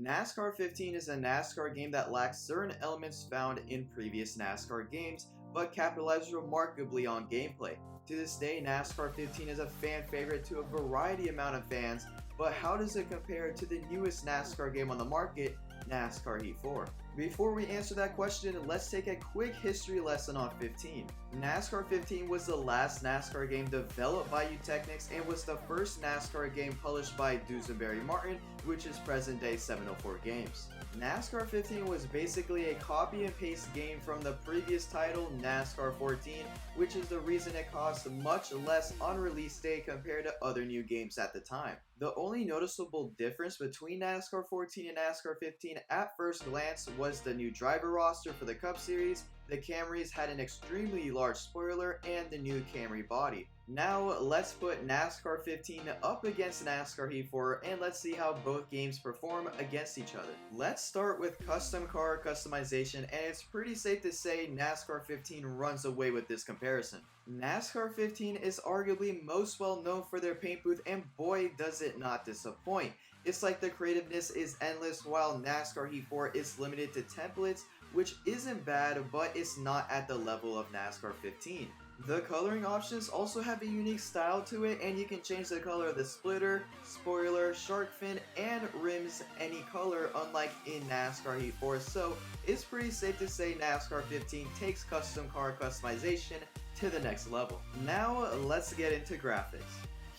NASCAR 15 is a NASCAR game that lacks certain elements found in previous NASCAR games, but capitalizes remarkably on gameplay. To this day, NASCAR 15 is a fan favorite to a variety amount of fans, but how does it compare to the newest NASCAR game on the market, NASCAR Heat 4? Before we answer that question, let's take a quick history lesson on 15. NASCAR 15 was the last NASCAR game developed by Eutechnyx and was the first NASCAR game published by Duesenberry Martin, which is present day 704 Games. NASCAR 15 was basically a copy and paste game from the previous title, NASCAR 14, which is the reason it cost much less on release day compared to other new games at the time. The only noticeable difference between NASCAR 14 and NASCAR 15 at first glance was the new driver roster for the Cup Series. The Camrys had an extremely large spoiler and the new Camry body. Now let's put NASCAR 15 up against NASCAR Heat 4 and let's see how both games perform against each other. Let's start with custom car customization, and it's pretty safe to say NASCAR 15 runs away with this comparison. NASCAR 15 is arguably most well known for their paint booth, and boy does it not disappoint. It's like the creativeness is endless, while NASCAR Heat 4 is limited to templates, which isn't bad, but it's not at the level of NASCAR 15. The coloring options also have a unique style to it, and you can change the color of the splitter, spoiler, shark fin, and rims any color, unlike in NASCAR Heat 4, so it's pretty safe to say NASCAR 15 takes custom car customization to the next level. Now let's get into graphics.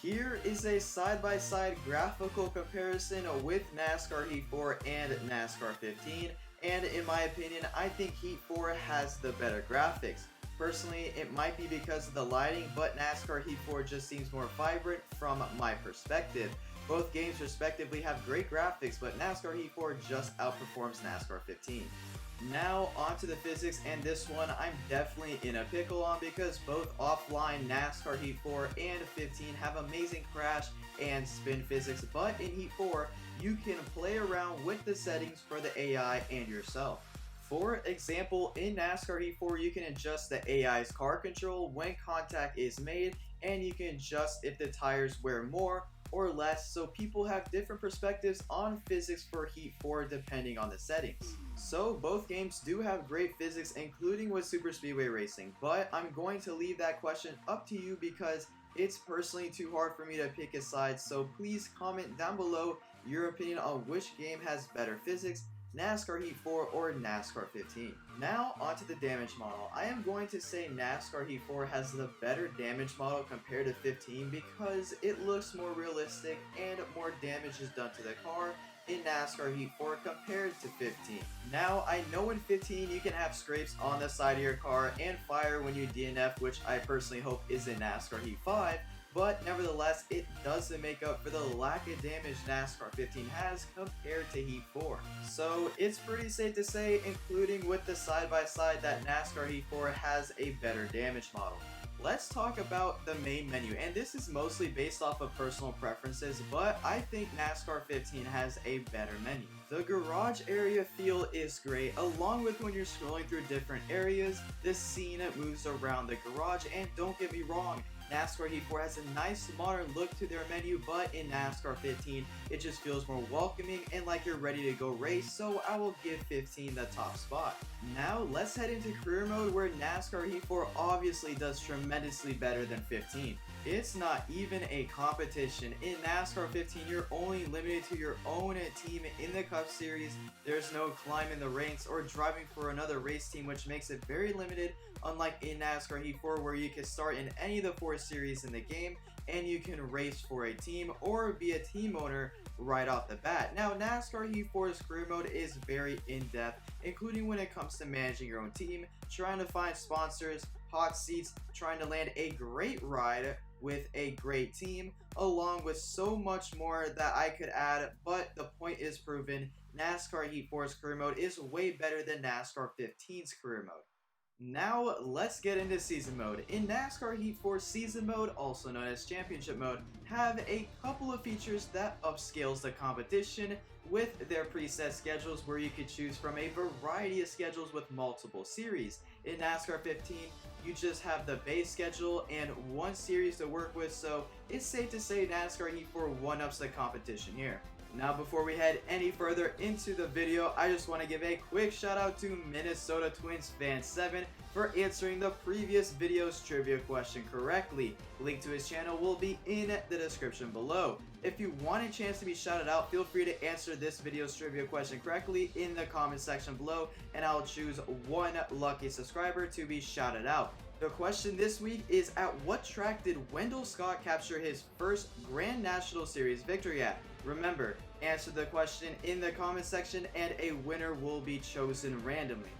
Here is a side-by-side graphical comparison with NASCAR Heat 4 and NASCAR 15, and in my opinion, I think Heat 4 has the better graphics. Personally, it might be because of the lighting, but NASCAR Heat 4 just seems more vibrant from my perspective. Both games respectively have great graphics, but NASCAR Heat 4 just outperforms NASCAR 15. Now onto the physics, and this one I'm definitely in a pickle on because both offline NASCAR Heat 4 and 15 have amazing crash and spin physics, but in Heat 4 you can play around with the settings for the AI and yourself. For example, in NASCAR Heat 4 you can adjust the AI's car control when contact is made, and you can adjust if the tires wear more or less, so people have different perspectives on physics for Heat 4 depending on the settings. So both games do have great physics, including with super speedway racing, but I'm going to leave that question up to you because it's personally too hard for me to pick a side, so please comment down below your opinion on which game has better physics, NASCAR Heat 4 or NASCAR 15. Now onto the damage model. I am going to say NASCAR Heat 4 has the better damage model compared to 15 because it looks more realistic and more damage is done to the car in NASCAR Heat 4 compared to 15. Now I know in 15 you can have scrapes on the side of your car and fire when you DNF, which I personally hope is in NASCAR Heat 5, but nevertheless, it doesn't make up for the lack of damage NASCAR 15 has compared to Heat 4. So it's pretty safe to say, including with the side-by-side, that NASCAR Heat 4 has a better damage model. Let's talk about the main menu, and this is mostly based off of personal preferences, but I think NASCAR 15 has a better menu. The garage area feel is great, along with when you're scrolling through different areas, the scene moves around the garage, and don't get me wrong, NASCAR Heat 4 has a nice modern look to their menu, but in NASCAR 15, it just feels more welcoming and like you're ready to go race, so I will give 15 the top spot. Now let's head into career mode, where NASCAR Heat 4 obviously does tremendously better than 15. It's not even a competition. In NASCAR 15, you're only limited to your own team in the Cup Series. There's no climbing the ranks or driving for another race team, which makes it very limited, unlike in NASCAR Heat 4 where you can start in any of the 4 series in the game and you can race for a team or be a team owner right off the bat. Now NASCAR Heat 4's career mode is very in-depth, including when it comes to managing your own team, trying to find sponsors, hot seats, trying to land a great ride with a great team, along with so much more that I could add, but the point is proven. NASCAR Heat 4's career mode is way better than NASCAR 15's career mode. Now let's get into season mode. In NASCAR Heat 4, season mode, also known as championship mode, have a couple of features that upscales the competition with their preset schedules, where you could choose from a variety of schedules with multiple series. In NASCAR 15, you just have the base schedule and one series to work with, so it's safe to say NASCAR Heat 4 one-ups the competition here. Now before we head any further into the video, I just want to give a quick shout out to Minnesota Twins fan 7 for answering the previous video's trivia question correctly. Link to his channel will be in the description below. If you want a chance to be shouted out, feel free to answer this video's trivia question correctly in the comment section below, and I'll choose one lucky subscriber to be shouted out. The question this week is, at what track did Wendell Scott capture his first Grand National Series victory at? Remember, answer the question in the comment section and a winner will be chosen randomly.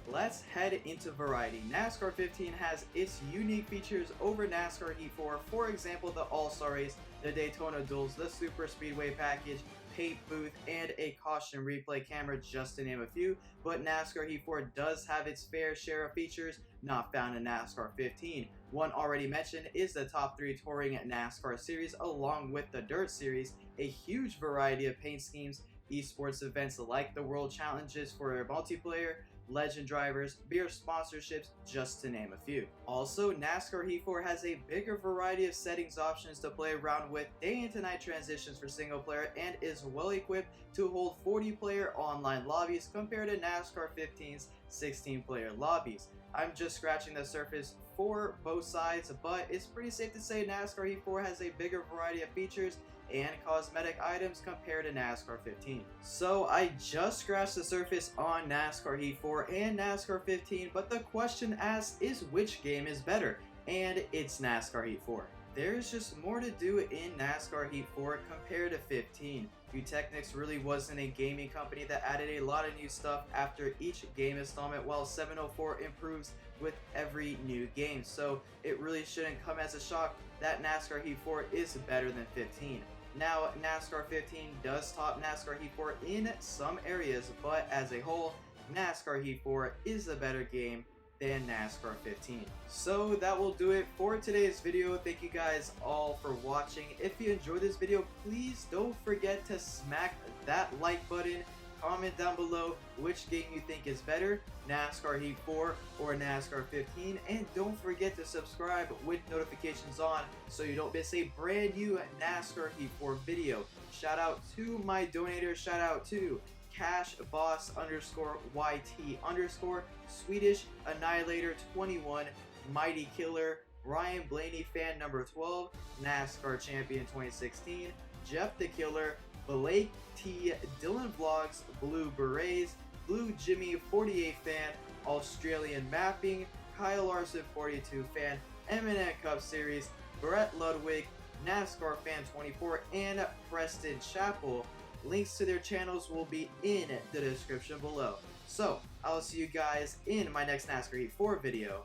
Let's head into variety. NASCAR 15 has its unique features over NASCAR Heat 4. For example, the All-Star Race, the Daytona Duels, the Super Speedway Package, paint booth, and a caution replay camera, just to name a few. But NASCAR Heat 4 does have its fair share of features not found in NASCAR 15. One already mentioned is the top 3 touring NASCAR series along with the Dirt Series, a huge variety of paint schemes, esports events like the World Challenges for multiplayer, legend drivers, beer sponsorships, just to name a few. Also, NASCAR Heat 4 has a bigger variety of settings options to play around with, day into night transitions for single player, and is well equipped to hold 40-player online lobbies compared to NASCAR 15's 16-player lobbies. I'm just scratching the surface for both sides, but it's pretty safe to say NASCAR Heat 4 has a bigger variety of features and cosmetic items compared to NASCAR 15. So I just scratched the surface on NASCAR Heat 4 and NASCAR 15, but the question asked is which game is better, and it's NASCAR Heat 4. There's just more to do in NASCAR Heat 4 compared to 15. Technics really wasn't a gaming company that added a lot of new stuff after each game installment, while 704 improves with every new game, so it really shouldn't come as a shock that NASCAR Heat 4 is better than 15. Now, NASCAR 15 does top NASCAR Heat 4 in some areas, but as a whole, NASCAR Heat 4 is a better game than NASCAR 15. So that will do it for today's video. Thank you guys all for watching. If you enjoyed this video, please don't forget to smack that like button. Comment down below which game you think is better, NASCAR Heat 4 or NASCAR 15, and don't forget to subscribe with notifications on so you don't miss a brand new NASCAR Heat 4 video. Shout out to my donators. Shout out to CashBoss_YT_, Swedish Annihilator 21, Mighty Killer, Ryan Blaney fan number 12, NASCAR Champion 2016, Jeff the Killer, Blake T, Dylan Vlogs, Blue Berets, Blue Jimmy 48 fan, Australian Mapping, Kyle Larson 42 fan, M&N Cup Series, Brett Ludwig, NASCAR fan 24, and Preston Chappell. Links to their channels will be in the description below. So, I'll see you guys in my next NASCAR Heat 4 video.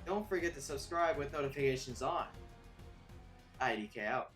Don't forget to subscribe with notifications on. IDK out.